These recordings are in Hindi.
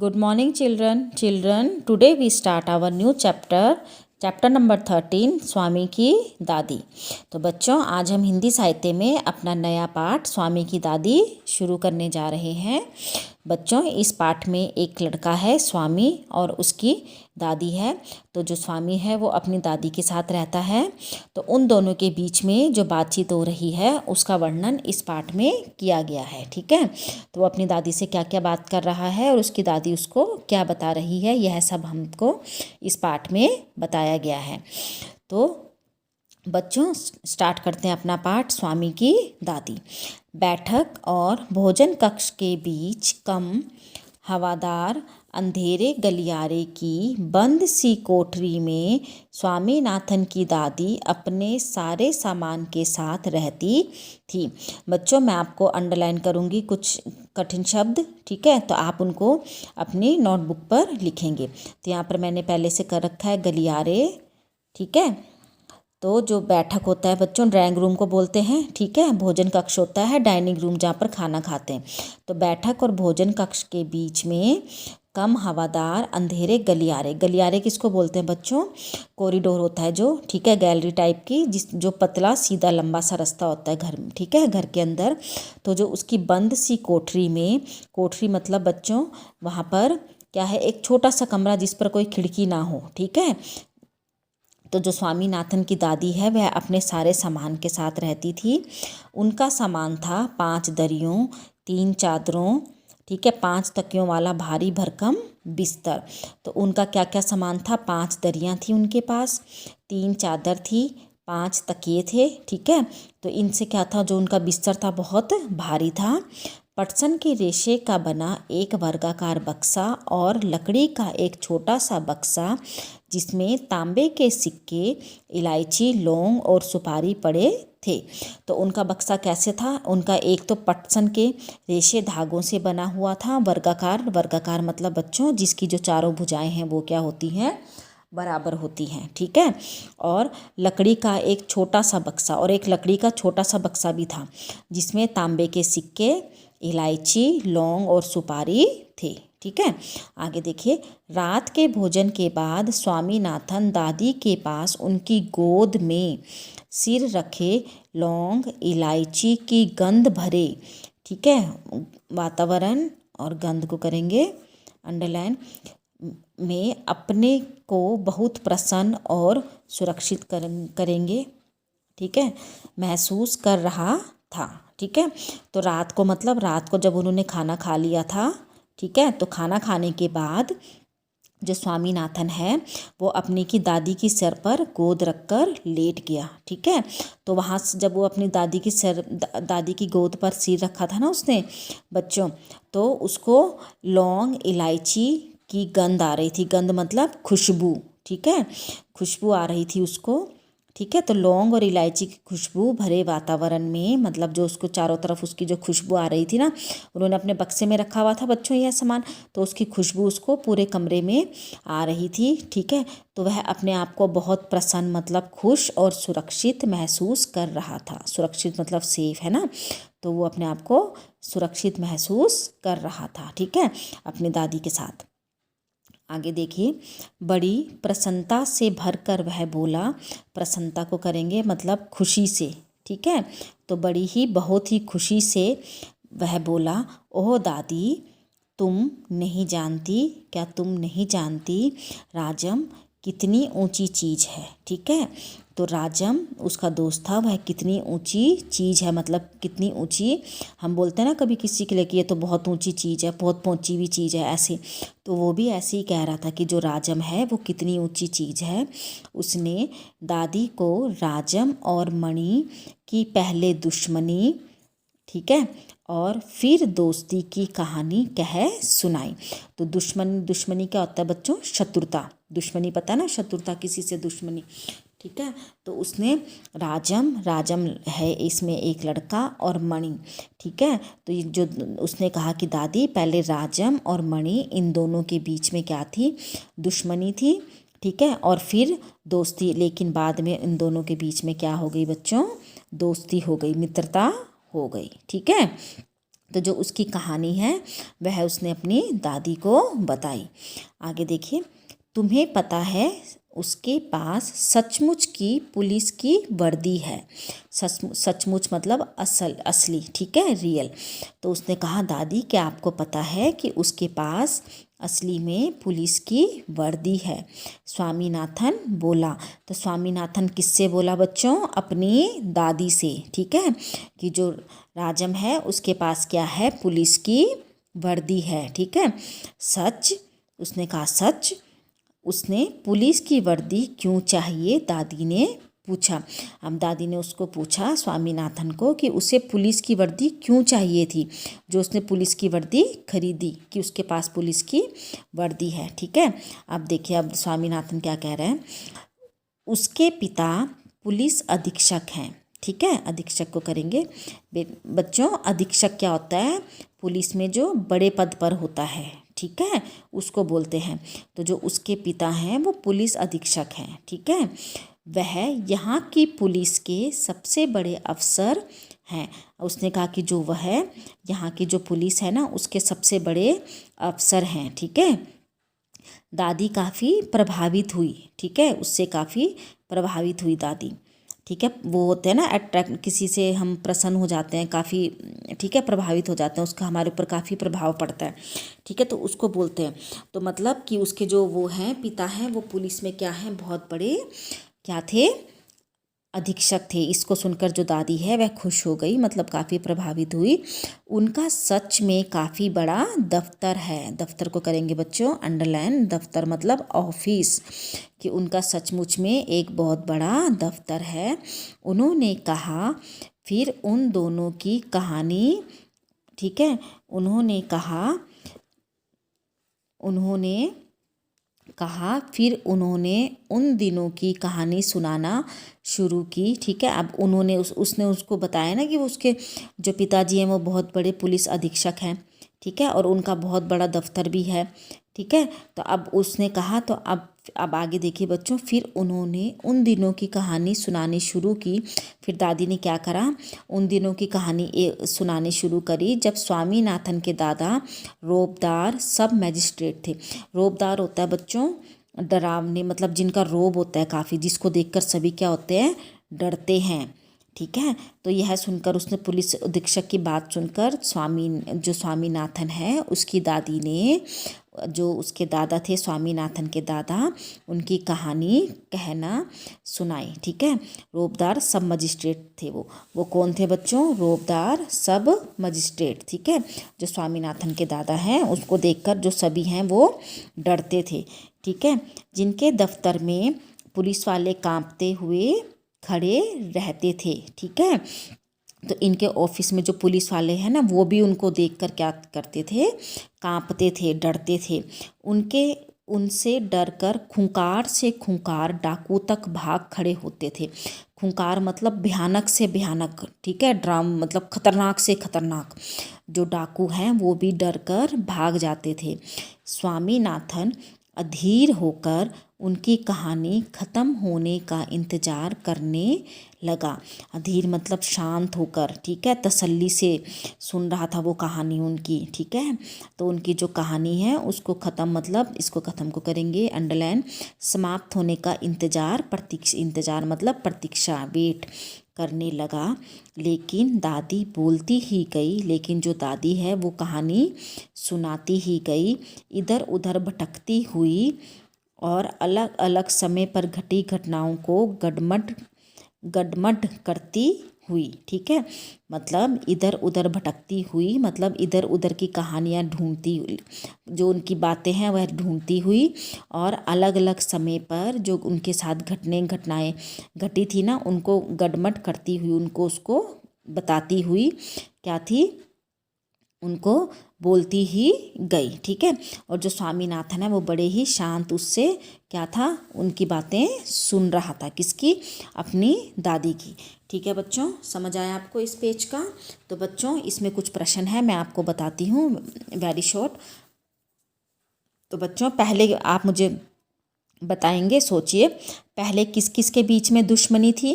Good morning, children. Today we start our new chapter number 13, स्वामी की दादी। तो बच्चों, आज हम हिंदी साहित्य में अपना नया पाठ स्वामी की दादी शुरू करने जा रहे हैं। बच्चों, इस पाठ में एक लड़का है स्वामी और उसकी दादी है। तो जो स्वामी है वो अपनी दादी के साथ रहता है। तो उन दोनों के बीच में जो बातचीत हो रही है उसका वर्णन इस पाठ में किया गया है। ठीक है, तो वो अपनी दादी से क्या क्या बात कर रहा है और उसकी दादी उसको क्या बता रही है, यह सब हमको इस पाठ में बताया गया है। तो बच्चों, स्टार्ट करते हैं अपना पाठ स्वामी की दादी। बैठक और भोजन कक्ष के बीच कम हवादार अंधेरे गलियारे की बंद सी कोठरी में स्वामीनाथन की दादी अपने सारे सामान के साथ रहती थी। बच्चों, मैं आपको अंडरलाइन करूँगी कुछ कठिन शब्द, ठीक है, तो आप उनको अपनी नोटबुक पर लिखेंगे। तो यहाँ पर मैंने पहले से कर रखा है गलियारे, ठीक है। तो जो बैठक होता है बच्चों, ड्राइंग रूम को बोलते हैं, ठीक है। भोजन कक्ष होता है डाइनिंग रूम, जहाँ पर खाना खाते हैं। तो बैठक और भोजन कक्ष के बीच में कम हवादार अंधेरे गलियारे, गलियारे किसको बोलते हैं बच्चों? कॉरिडोर होता है जो, ठीक है, गैलरी टाइप की, जो पतला सीधा लंबा सा रास्ता होता है घर में, ठीक है, घर के अंदर। तो जो उसकी बंद सी कोठरी में, कोठरी मतलब बच्चों वहाँ पर क्या है, एक छोटा सा कमरा जिस पर कोई खिड़की ना हो, ठीक है। तो जो स्वामीनाथन की दादी है वह अपने सारे सामान के साथ रहती थी। उनका सामान था 5 दरियों, 3 चादरों, ठीक है, 5 तकियों वाला भारी भरकम बिस्तर। तो उनका क्या क्या सामान था? 5 दरियाँ थी उनके पास, 3 चादर थी, 5 तकिए थे, ठीक है। तो इनसे क्या था, जो उनका बिस्तर था बहुत भारी था। पटसन के रेशे का बना एक वर्गाकार बक्सा और लकड़ी का एक छोटा सा बक्सा जिसमें तांबे के सिक्के, इलायची, लौंग और सुपारी पड़े थे। तो उनका बक्सा कैसे था? उनका एक तो पटसन के रेशे धागों से बना हुआ था, वर्गाकार, वर्गाकार मतलब बच्चों जिसकी जो चारों भुजाएं हैं वो क्या होती हैं? बराबर होती हैं, ठीक है। और लकड़ी का एक छोटा सा बक्सा, और एक लकड़ी का छोटा सा बक्सा भी था जिसमें तांबे के सिक्के, इलायची, लौंग और सुपारी थे, ठीक है। आगे देखिए, रात के भोजन के बाद स्वामीनाथन दादी के पास उनकी गोद में सिर रखे लौंग इलायची की गंध भरे, ठीक है, वातावरण और गंध को करेंगे अंडरलाइन, में अपने को बहुत प्रसन्न और सुरक्षित करेंगे, ठीक है, महसूस कर रहा था, ठीक है। तो रात को मतलब रात को जब उन्होंने खाना खा लिया था, ठीक है, तो खाना खाने के बाद जो स्वामीनाथन है वो अपनी की दादी की सिर पर गोद रखकर लेट गया, ठीक है। तो वहाँ से जब वो अपनी दादी की गोद पर सिर रखा था ना उसने बच्चों, तो उसको लौंग इलायची की गंध आ रही थी, गंध मतलब खुशबू, ठीक है, खुशबू आ रही थी उसको, ठीक है। तो लौंग और इलायची की खुशबू भरे वातावरण में, मतलब जो उसको चारों तरफ उसकी जो खुशबू आ रही थी ना, उन्होंने अपने बक्से में रखा हुआ था बच्चों यह सामान, तो उसकी खुशबू उसको पूरे कमरे में आ रही थी, ठीक है। तो वह अपने आप को बहुत प्रसन्न मतलब खुश और सुरक्षित महसूस कर रहा था। सुरक्षित मतलब सेफ है ना, तो वो अपने आप को सुरक्षित महसूस कर रहा था, ठीक है, अपनी दादी के साथ। आगे देखिए, बड़ी प्रसन्नता से भरकर वह बोला, प्रसन्नता को करेंगे मतलब खुशी से, ठीक है। तो बड़ी ही बहुत ही खुशी से वह बोला, ओह दादी, तुम नहीं जानती, क्या तुम नहीं जानती राजम कितनी ऊंची चीज़ है, ठीक है। तो राजम उसका दोस्त था, वह कितनी ऊंची चीज़ है मतलब कितनी ऊंची, हम बोलते हैं ना कभी किसी के लिए कि ये तो बहुत ऊंची चीज़ है, बहुत पहुंची हुई चीज़ है, ऐसे। तो वो भी ऐसे ही कह रहा था कि जो राजम है वो कितनी ऊंची चीज़ है। उसने दादी को राजम और मणि की पहले दुश्मनी, ठीक है, और फिर दोस्ती की कहानी कह सुनाई। तो दुश्मनी क्या होता है बच्चों? शत्रुता, दुश्मनी पता ना, शत्रुता, किसी से दुश्मनी, ठीक है। तो उसने राजम है इसमें एक लड़का और मणि, ठीक है। तो ये जो उसने कहा कि दादी पहले राजम और मणि इन दोनों के बीच में क्या थी? दुश्मनी थी, ठीक है, और फिर दोस्ती, लेकिन बाद में इन दोनों के बीच में क्या हो गई बच्चों? दोस्ती हो गई, मित्रता हो गई, ठीक है। तो जो उसकी कहानी है वह उसने अपनी दादी को बताई। आगे देखिए, तुम्हें पता है उसके पास सचमुच की पुलिस की वर्दी है। सचमुच मतलब असली, ठीक है, रियल। तो उसने कहा, दादी क्या आपको पता है कि उसके पास असली में पुलिस की वर्दी है? स्वामीनाथन बोला। तो स्वामीनाथन किससे बोला बच्चों? अपनी दादी से, ठीक है, कि जो राजम है उसके पास क्या है? पुलिस की वर्दी है, ठीक है। सच? उसने कहा सच। उसने पुलिस की वर्दी क्यों चाहिए? दादी ने पूछा। अब दादी ने उसको पूछा, स्वामीनाथन को, कि उसे पुलिस की वर्दी क्यों चाहिए थी, जो उसने पुलिस की वर्दी खरीदी, कि उसके पास पुलिस की वर्दी है, ठीक है। अब देखिए, अब स्वामीनाथन क्या कह रहे हैं। उसके पिता पुलिस अधीक्षक हैं, ठीक है। अधीक्षक को करेंगे बच्चों। अधीक्षक क्या होता है? पुलिस में जो बड़े पद पर होता है, ठीक है, उसको बोलते हैं। तो जो उसके पिता हैं वो पुलिस अधीक्षक हैं, ठीक है। वह यहाँ की पुलिस के सबसे बड़े अफसर हैं। उसने कहा कि जो वह यहाँ की जो पुलिस है ना, उसके सबसे बड़े अफसर हैं, ठीक है। दादी काफ़ी प्रभावित हुई, ठीक है, उससे काफ़ी प्रभावित हुई दादी, ठीक है। वो होते हैं ना अट्रैक्ट, किसी से हम प्रसन्न हो जाते हैं काफ़ी, ठीक है, प्रभावित हो जाते हैं, उसका हमारे ऊपर काफ़ी प्रभाव पड़ता है, ठीक है, तो उसको बोलते हैं। तो मतलब कि उसके जो वो हैं पिता हैं वो पुलिस में क्या हैं? बहुत बड़े क्या थे? अधीक्षक थे। इसको सुनकर जो दादी है वह खुश हो गई, मतलब काफ़ी प्रभावित हुई। उनका सच में काफ़ी बड़ा दफ्तर है। दफ्तर को करेंगे बच्चों अंडरलाइन। दफ्तर मतलब ऑफिस, कि उनका सचमुच में एक बहुत बड़ा दफ्तर है। उन्होंने कहा, फिर उन दोनों की कहानी, ठीक है, उन्होंने कहा फिर उन्होंने उन दिनों की कहानी सुनाना शुरू की, ठीक है। अब उन्होंने उसने उसको बताया ना कि वो उसके जो पिताजी हैं वो बहुत बड़े पुलिस अधीक्षक हैं, ठीक है, और उनका बहुत बड़ा दफ्तर भी है, ठीक है। तो अब उसने कहा, तो अब आगे देखिए बच्चों, फिर उन्होंने उन दिनों की कहानी सुनानी शुरू की। फिर दादी ने क्या करा? उन दिनों की कहानी सुनानी शुरू करी जब स्वामीनाथन के दादा रोबदार सब मजिस्ट्रेट थे। रोबदार होता है बच्चों डरावने, मतलब जिनका रोब होता है काफ़ी, जिसको देखकर सभी क्या होते हैं? डरते हैं, ठीक है। तो यह सुनकर उसने पुलिस अधीक्षक की बात सुनकर जो स्वामीनाथन है उसकी दादी ने, जो उसके दादा थे स्वामीनाथन के दादा, उनकी कहानी कहना सुनाई, ठीक है। रोबदार सब मजिस्ट्रेट थे। वो कौन थे बच्चों? रोबदार सब मजिस्ट्रेट, ठीक है। जो स्वामीनाथन के दादा हैं उसको देखकर जो सभी हैं वो डरते थे, ठीक है। जिनके दफ्तर में पुलिस वाले कांपते हुए खड़े रहते थे, ठीक है। तो इनके ऑफिस में जो पुलिस वाले हैं ना वो भी उनको देखकर क्या करते थे? कांपते थे, डरते थे। उनसे डरकर खूंखार से खूंखार डाकू तक भाग खड़े होते थे। खूंखार मतलब भयानक से भयानक, ठीक है, ड्राम मतलब खतरनाक से खतरनाक। जो डाकू हैं वो भी डरकर भाग जाते थे। स्वामीनाथन अधीर होकर उनकी कहानी ख़त्म होने का इंतज़ार करने लगा। अधीर मतलब शांत होकर, ठीक है, तसल्ली से सुन रहा था वो कहानी उनकी, ठीक है। तो उनकी जो कहानी है उसको ख़त्म, मतलब इसको ख़त्म को करेंगे अंडरलाइन। समाप्त होने का इंतज़ार मतलब प्रतीक्षा, वेट करने लगा। लेकिन दादी बोलती ही गई, लेकिन जो दादी है वो कहानी सुनाती ही गई, इधर उधर भटकती हुई और अलग अलग समय पर घटी घटनाओं को गडमड करती हुई, ठीक है। मतलब इधर उधर भटकती हुई, मतलब इधर उधर की कहानियाँ ढूंढती हुई, जो उनकी बातें हैं वह ढूंढती हुई, और अलग अलग समय पर जो उनके साथ घटनाएं घटी थी ना उनको गडमड करती हुई, उनको उसको बताती हुई क्या थी? उनको बोलती ही गई, ठीक है। और जो स्वामीनाथन है वो बड़े ही शांत उससे क्या था? उनकी बातें सुन रहा था। किसकी? अपनी दादी की, ठीक है। बच्चों समझ आया आपको इस पेज का? तो बच्चों इसमें कुछ प्रश्न है, मैं आपको बताती हूँ वेरी शॉर्ट। तो बच्चों पहले आप मुझे बताएंगे, सोचिए पहले किस किस के बीच में दुश्मनी थी?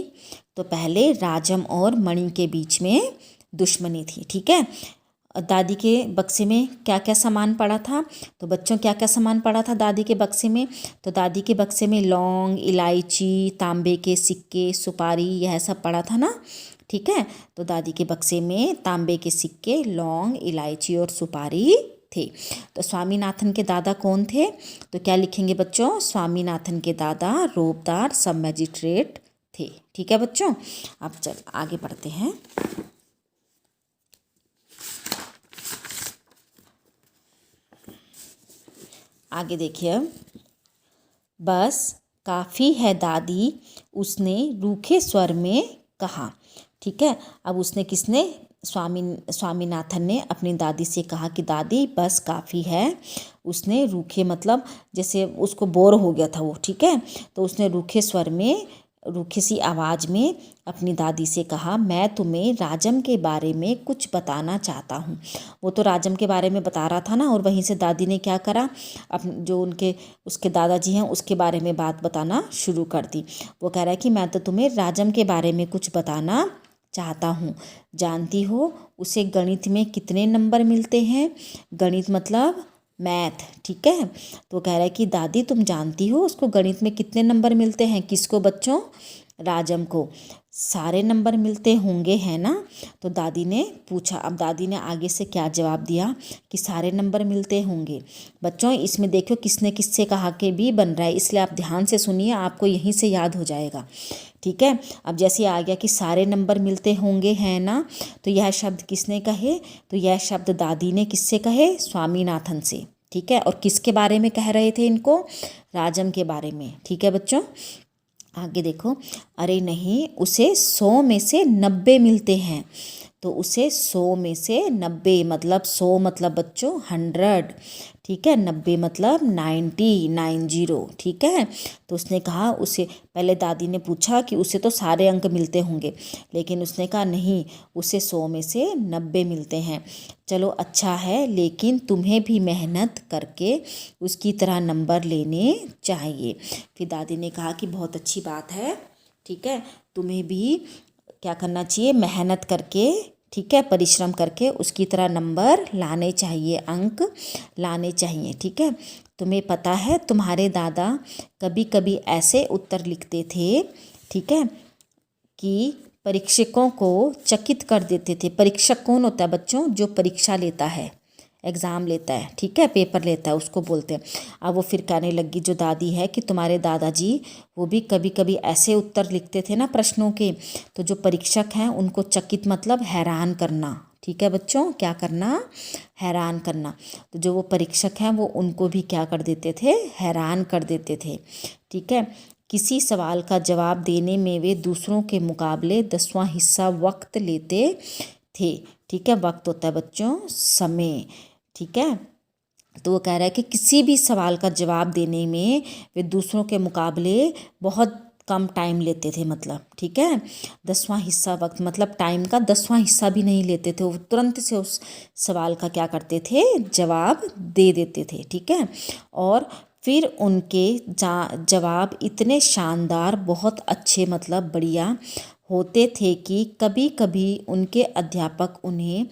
तो पहले राजम और मणि के बीच में दुश्मनी थी, ठीक है। दादी के बक्से में क्या क्या सामान पड़ा था। तो बच्चों क्या क्या सामान पड़ा था दादी के बक्से में। तो दादी के बक्से में लौंग, इलायची, तांबे के सिक्के, सुपारी, यह सब पड़ा था ना। ठीक है, तो दादी के बक्से में तांबे के सिक्के, लौंग, इलायची और सुपारी थे। तो स्वामीनाथन के दादा कौन थे। तो क्या लिखेंगे बच्चों, स्वामीनाथन के दादा रोबदार सब मैजिस्ट्रेट थे। ठीक है बच्चों, अब चल आगे बढ़ते हैं। आगे देखिए अब, बस काफ़ी है दादी, उसने रूखे स्वर में कहा। ठीक है, अब उसने किसने, स्वामीनाथन ने अपनी दादी से कहा कि दादी बस काफ़ी है। उसने रूखे मतलब जैसे उसको बोर हो गया था वो। ठीक है, तो उसने रूखे स्वर में, रूखी सी आवाज़ में अपनी दादी से कहा, मैं तुम्हें राजम के बारे में कुछ बताना चाहता हूँ। वो तो राजम के बारे में बता रहा था ना, और वहीं से दादी ने क्या करा, जो उसके दादाजी हैं उसके बारे में बात बताना शुरू कर दी। वो कह रहा है कि मैं तो तुम्हें राजम के बारे में कुछ बताना चाहता हूँ। जानती हो उसे गणित में कितने नंबर मिलते हैं। गणित मतलब मैथ। ठीक है, तो कह रहा है कि दादी तुम जानती हो उसको गणित में कितने नंबर मिलते हैं। किसको बच्चों, राजम को। सारे नंबर मिलते होंगे, है ना। तो दादी ने पूछा, अब दादी ने आगे से क्या जवाब दिया कि सारे नंबर मिलते होंगे। बच्चों इसमें देखो किसने किससे कहा के भी बन रहा है, इसलिए आप ध्यान से सुनिए, आपको यहीं से याद हो जाएगा। ठीक है, अब जैसे आ गया कि सारे नंबर मिलते होंगे, है ना, तो यह शब्द किसने कहे, तो यह शब्द दादी ने किससे कहे, स्वामीनाथन से। ठीक है, और किसके बारे में कह रहे थे इनको, राजम के बारे में। ठीक है बच्चों, आगे देखो, अरे नहीं उसे 100 में से 90 मिलते हैं। तो उसे 100 में से 90 मतलब 100 मतलब बच्चों 100। ठीक है, 90 मतलब 90। ठीक है, तो उसने कहा, उसे पहले दादी ने पूछा कि उसे तो सारे अंक मिलते होंगे, लेकिन उसने कहा नहीं उसे 100 में से 90 मिलते हैं। चलो अच्छा है, लेकिन तुम्हें भी मेहनत करके उसकी तरह नंबर लेने चाहिए। फिर दादी ने कहा कि बहुत अच्छी बात है। ठीक है, तुम्हें भी क्या करना चाहिए, मेहनत करके, ठीक है, परिश्रम करके उसकी तरह नंबर लाने चाहिए, अंक लाने चाहिए। ठीक है, तुम्हें पता है तुम्हारे दादा कभी कभी ऐसे उत्तर लिखते थे, ठीक है, कि परीक्षकों को चकित कर देते थे। परीक्षक कौन होता है बच्चों, जो परीक्षा लेता है, एग्ज़ाम लेता है। ठीक है, पेपर लेता है, उसको बोलते हैं। अब वो फिर कहने लगी जो दादी है कि तुम्हारे दादाजी वो भी कभी कभी ऐसे उत्तर लिखते थे ना प्रश्नों के, तो जो परीक्षक हैं उनको चकित मतलब हैरान करना। ठीक है बच्चों, क्या करना, हैरान करना। तो जो वो परीक्षक हैं वो उनको भी क्या कर देते थे, हैरान कर देते थे। ठीक है, किसी सवाल का जवाब देने में वे दूसरों के मुकाबले 10वां हिस्सा वक्त लेते थे। ठीक है, वक्त होता है बच्चों समय। ठीक है, तो वो कह रहा है कि किसी भी सवाल का जवाब देने में वे दूसरों के मुकाबले बहुत कम टाइम लेते थे, मतलब। ठीक है, 10वां हिस्सा वक्त मतलब टाइम का 10वां हिस्सा भी नहीं लेते थे, वो तुरंत से उस सवाल का क्या करते थे, जवाब दे देते थे। ठीक है, और फिर उनके जवाब इतने शानदार, बहुत अच्छे मतलब बढ़िया होते थे कि कभी कभी उनके अध्यापक उन्हें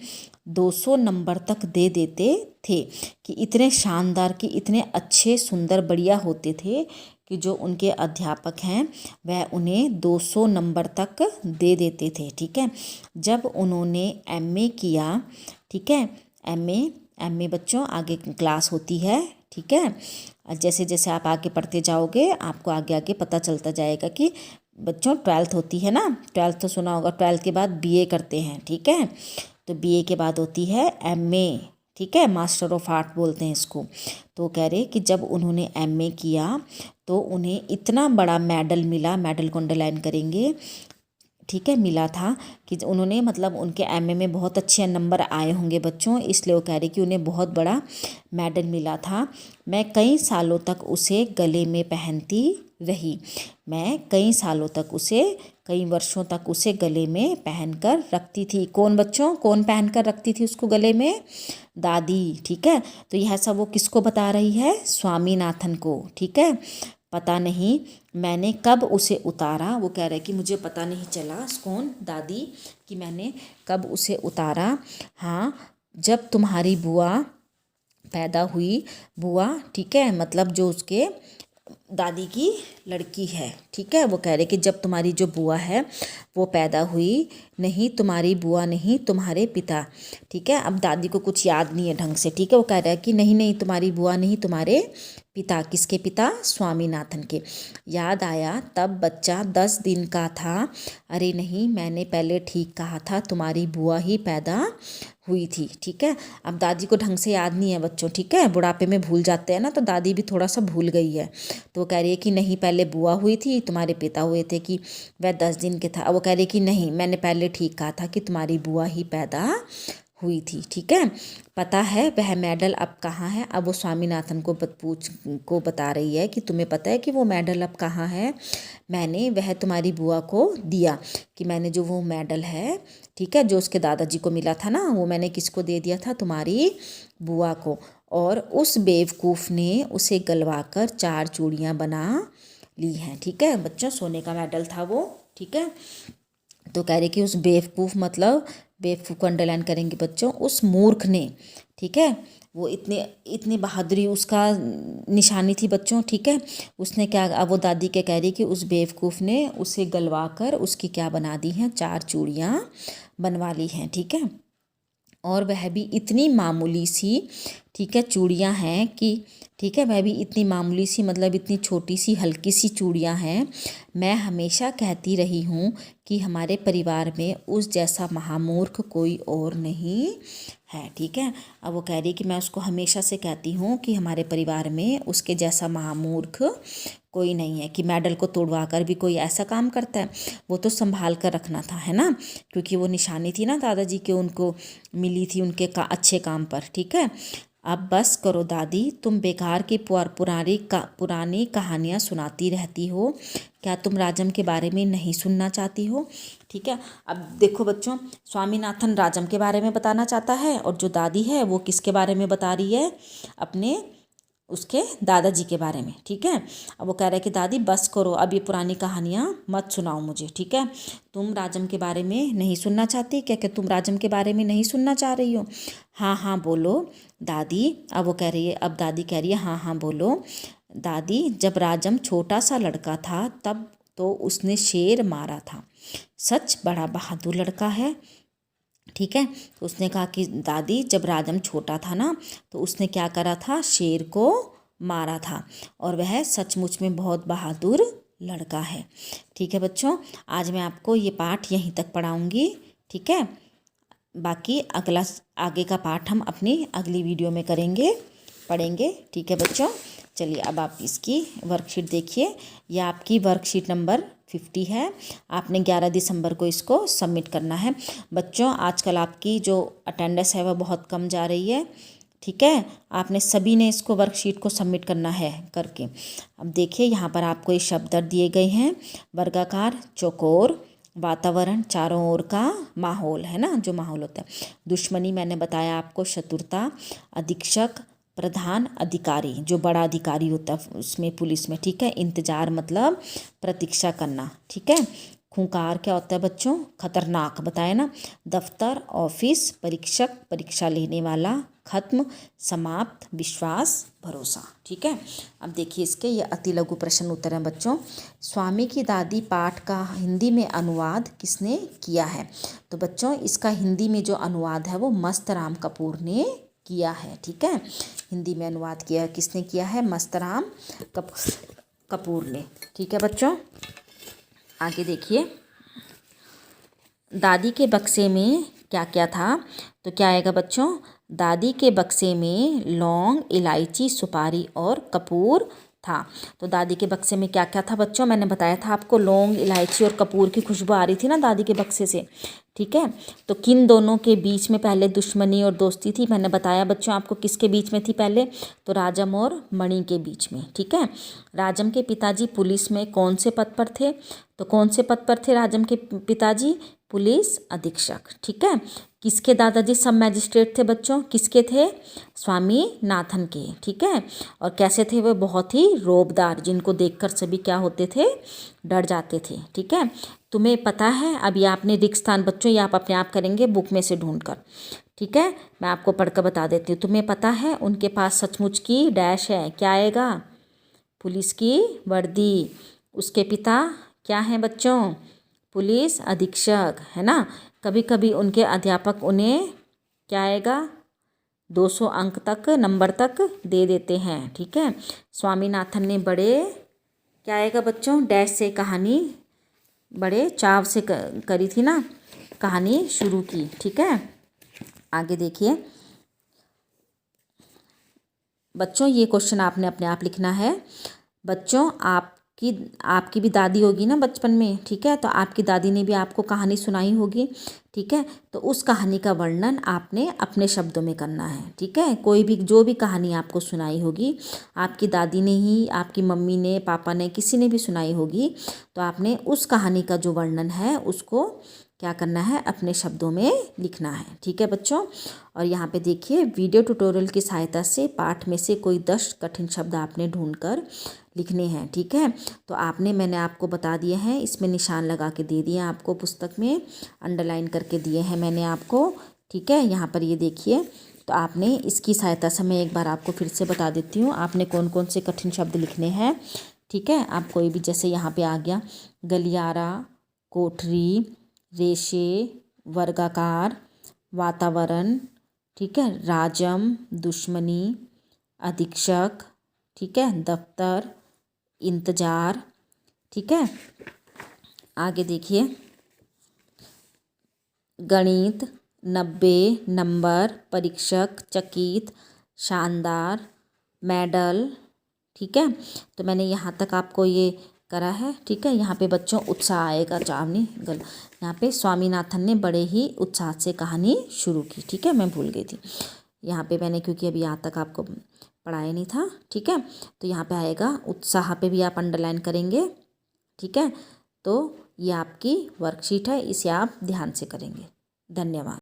200 नंबर तक दे देते थे। कि इतने शानदार, कि इतने अच्छे सुंदर बढ़िया होते थे कि जो उनके अध्यापक हैं वह उन्हें 200 नंबर तक दे देते थे। ठीक है, जब उन्होंने एमए किया, ठीक है, एमए बच्चों आगे क्लास होती है। ठीक है, जैसे जैसे आप आगे पढ़ते जाओगे आपको आगे आगे पता चलता जाएगा कि बच्चों 12th होती है ना, 12th तो सुना होगा, 12th के बाद बीए करते हैं। ठीक है, तो बीए के बाद होती है एमए। ठीक है, मास्टर ऑफ आर्ट बोलते हैं इसको। तो कह रहे कि जब उन्होंने एमए किया तो उन्हें इतना बड़ा मेडल मिला, मेडल को अंडरलाइन करेंगे। ठीक है, मिला था कि उन्होंने मतलब उनके एमए में बहुत अच्छे नंबर आए होंगे बच्चों, इसलिए वो कह रहे कि उन्हें बहुत बड़ा मेडल मिला था। मैं कई सालों तक उसे गले में पहनती रही। मैं कई सालों तक उसे, कई वर्षों तक उसे गले में पहनकर रखती थी। कौन बच्चों, कौन पहनकर रखती थी उसको गले में, दादी। ठीक है, तो यह सब वो किसको बता रही है, स्वामीनाथन को। ठीक है, पता नहीं मैंने कब उसे उतारा, वो कह रहा है कि मुझे पता नहीं चला, कौन, दादी, कि मैंने कब उसे उतारा। हाँ जब तुम्हारी बुआ पैदा हुई, बुआ ठीक है मतलब जो उसके दादी की लड़की है, ठीक है। वो कह रहे कि जब तुम्हारी जो बुआ है वो पैदा हुई, नहीं तुम्हारी बुआ नहीं तुम्हारे पिता, ठीक है। अब दादी को कुछ याद नहीं है ढंग से, ठीक है। वो कह रहा है कि नहीं नहीं तुम्हारी बुआ नहीं तुम्हारे पिता। किसके पिता? स्वामीनाथन के। याद आया तब बच्चा 10 दिन का था। अरे नहीं मैंने पहले ठीक कहा था, तुम्हारी बुआ ही पैदा हुई थी, ठीक है। अब दादी को ढंग से याद नहीं है बच्चों, ठीक है। बुढ़ापे में भूल जाते हैं ना, तो दादी भी थोड़ा सा भूल गई है। तो वो कह रही है कि नहीं पहले बुआ हुई थी, तुम्हारे पिता हुए थे, कि वह 10 दिन के था। अब वो कह रही है कि नहीं मैंने पहले ठीक कहा था कि तुम्हारी बुआ ही पैदा हुई थी, ठीक है। पता है वह मेडल अब कहाँ है? अब वो स्वामीनाथन को बता रही है कि तुम्हें पता है कि वो मेडल अब कहाँ है? मैंने वह तुम्हारी बुआ को दिया, कि मैंने जो वो मेडल है, ठीक है, जो उसके दादाजी को मिला था ना, वो मैंने किसको दे दिया था? तुम्हारी बुआ को। और उस बेवकूफ़ ने उसे गलवा कर 4 चूड़ियाँ बना ली हैं, ठीक है बच्चों। सोने का मेडल था वो, ठीक है। तो कह रहे कि उस बेवकूफ़ मतलब बेवकूफ़ को अंडरलाइन करेंगे बच्चों, उस मूर्ख ने, ठीक है। वो इतनी बहादुरी उसका निशानी थी बच्चों, ठीक है। उसने क्या, अब वो दादी के कह रही कि उस बेवकूफ़ ने उसे गलवा कर उसकी क्या बना दी हैं? 4 चूड़ियाँ बनवा ली हैं, ठीक है। और वह भी इतनी मामूली सी, ठीक है, चूड़ियाँ हैं कि, ठीक है, वह भी इतनी मामूली सी मतलब इतनी छोटी सी हल्की सी चूड़ियाँ हैं। मैं हमेशा कहती रही हूँ कि हमारे परिवार में उस जैसा महामूर्ख कोई और नहीं है, ठीक है। अब वो कह रही कि मैं उसको हमेशा से कहती हूँ कि हमारे परिवार में उसके जैसा महामूर्ख कोई नहीं है, कि मेडल को तोड़वा कर भी कोई ऐसा काम करता है। वो तो संभाल कर रखना था, है ना, क्योंकि वो निशानी थी ना दादाजी के, उनको मिली थी उनके अच्छे काम पर, ठीक है। अब बस करो दादी, तुम बेकार की पुरानी कहानियाँ सुनाती रहती हो। क्या तुम राजम के बारे में नहीं सुनना चाहती हो? ठीक है। अब देखो बच्चों, स्वामीनाथन राजम के बारे में बताना चाहता है, और जो दादी है वो किसके बारे में बता रही है? अपने उसके दादाजी के बारे में, ठीक है। अब वो कह रहा है कि दादी बस करो, अब ये पुरानी कहानियाँ मत सुनाओ मुझे, ठीक है। तुम राजम के बारे में नहीं सुनना चाहती क्या? क्या तुम राजम के बारे में नहीं सुनना चाह रही हो? हाँ हाँ बोलो दादी। अब वो कह रही है, अब दादी कह रही है हाँ हाँ बोलो दादी। जब राजम छोटा सा लड़का था तब तो उसने शेर मारा था। सच बड़ा बहादुर लड़का है, ठीक है। तो उसने कहा कि दादी जब राजम छोटा था ना तो उसने क्या करा था? शेर को मारा था, और वह सचमुच में बहुत बहादुर लड़का है, ठीक है बच्चों। आज मैं आपको ये पाठ यहीं तक पढ़ाऊँगी, ठीक है। बाकी आगे का पाठ हम अपनी अगली वीडियो में पढ़ेंगे, ठीक है बच्चों। चलिए अब आप इसकी वर्कशीट देखिए। यह आपकी वर्कशीट नंबर 50 है। आपने 11 दिसंबर को इसको सबमिट करना है बच्चों। आजकल आपकी जो अटेंडेंस है वह बहुत कम जा रही है, ठीक है। आपने सभी ने इसको वर्कशीट को सबमिट करना है करके। अब देखिए यहाँ पर आपको ये शब्द दिए गए हैं। वर्गाकार, चौकोर, वातावरण, चारों ओर का माहौल, है ना, जो माहौल होता है। दुश्मनी मैंने बताया आपको, शत्रुता, अधीक्षक, प्रधान, अधिकारी, जो बड़ा अधिकारी होता है उसमें पुलिस में, ठीक है। इंतजार मतलब प्रतीक्षा करना, ठीक है। खूंखार क्या होता है बच्चों? खतरनाक, बताया ना। दफ्तर, ऑफिस, परीक्षक, परीक्षा लेने वाला, खत्म, समाप्त, विश्वास, भरोसा, ठीक है। अब देखिए इसके ये अति लघु प्रश्न उत्तर हैं बच्चों। स्वामी की दादी पाठ का हिंदी में अनुवाद किसने किया है? तो बच्चों इसका हिंदी में जो अनुवाद है वो मस्तराम कपूर ने किया है, ठीक है। हिंदी में अनुवाद किया किसने किया है? मस्तराम कपूर ने, ठीक है बच्चों। आगे देखिए, दादी के बक्से में क्या क्या था? तो क्या आएगा बच्चों? दादी के बक्से में लौंग, इलायची, सुपारी और कपूर था। तो दादी के बक्से में क्या क्या था बच्चों? मैंने बताया था आपको, लौंग, इलायची और कपूर की खुशबू आ रही थी ना दादी के बक्से से, ठीक है। तो किन दोनों के बीच में पहले दुश्मनी और दोस्ती थी? मैंने बताया बच्चों आपको किसके बीच में थी पहले? तो राजम और मणि के बीच में, ठीक है। राजम के पिताजी पुलिस में कौन से पद पर थे? तो कौन से पद पर थे राजम के पिताजी? पुलिस अधीक्षक, ठीक है। किसके दादाजी सब मैजिस्ट्रेट थे बच्चों? किसके थे? स्वामीनाथन के, ठीक है। और कैसे थे वे? बहुत ही रौबदार, जिनको देखकर सभी क्या होते थे? डर जाते थे, ठीक है। तुम्हें पता है, अभी आपने रिक्त स्थान बच्चों ये आप अपने आप करेंगे बुक में से ढूंढकर। ठीक है, मैं आपको पढ़कर बता देती हूँ। तुम्हें पता है उनके पास सचमुच की डैश है, क्या आएगा? पुलिस की वर्दी। उसके पिता क्या हैं बच्चों? पुलिस अधीक्षक, है ना। कभी कभी उनके अध्यापक उन्हें क्या आएगा? 200 अंक तक नंबर तक दे देते हैं। ठीक है, स्वामीनाथन ने बड़े क्या आएगा बच्चों? डैश से कहानी बड़े चाव से करी थी ना, कहानी शुरू की। ठीक है, आगे देखिए बच्चों, ये क्वेश्चन आपने अपने आप लिखना है। बच्चों आपकी भी दादी होगी ना बचपन में। ठीक है, तो आपकी दादी ने भी आपको कहानी सुनाई होगी। ठीक है, तो उस कहानी का वर्णन आपने अपने शब्दों में करना है। ठीक है, कोई भी जो भी कहानी आपको सुनाई होगी, आपकी दादी ने ही, आपकी मम्मी ने, पापा ने, किसी ने भी सुनाई होगी, तो आपने उस कहानी का जो वर्णन है उसको क्या करना है? अपने शब्दों में लिखना है। ठीक है बच्चों, और यहाँ पे देखिए वीडियो ट्यूटोरियल की सहायता से पाठ में से कोई 10 कठिन शब्द आपने ढूंढकर लिखने हैं। ठीक है, तो मैंने आपको बता दिए हैं, इसमें निशान लगा के दे दिए आपको, पुस्तक में अंडरलाइन करके दिए हैं मैंने आपको। ठीक है, यहाँ पर ये देखिए, तो आपने इसकी सहायता से मैं एक बार आपको फिर से बता देती हूँ आपने कौन कौन से कठिन शब्द लिखने हैं। ठीक है, आप कोई भी, जैसे यहाँ पे आ गया गलियारा, कोठरी, रेशे, वर्गाकार, वातावरण, ठीक है, राजम, दुश्मनी, अधीक्षक, ठीक है, दफ्तर, इंतजार। ठीक है, आगे देखिए गणित, 90, नंबर, परीक्षक, चकित, शानदार, मेडल। ठीक है, तो मैंने यहाँ तक आपको ये करा है। ठीक है, यहाँ पे बच्चों उत्साह आएगा, चावनी गल, यहाँ पे स्वामीनाथन ने बड़े ही उत्साह से कहानी शुरू की। ठीक है, मैं भूल गई थी यहाँ पे मैंने, क्योंकि अभी यहाँ तक आपको पढ़ाया नहीं था। ठीक है, तो यहाँ पे आएगा उत्साह पे भी आप अंडरलाइन करेंगे। ठीक है, तो ये आपकी वर्कशीट है, इसे आप ध्यान से करेंगे। धन्यवाद।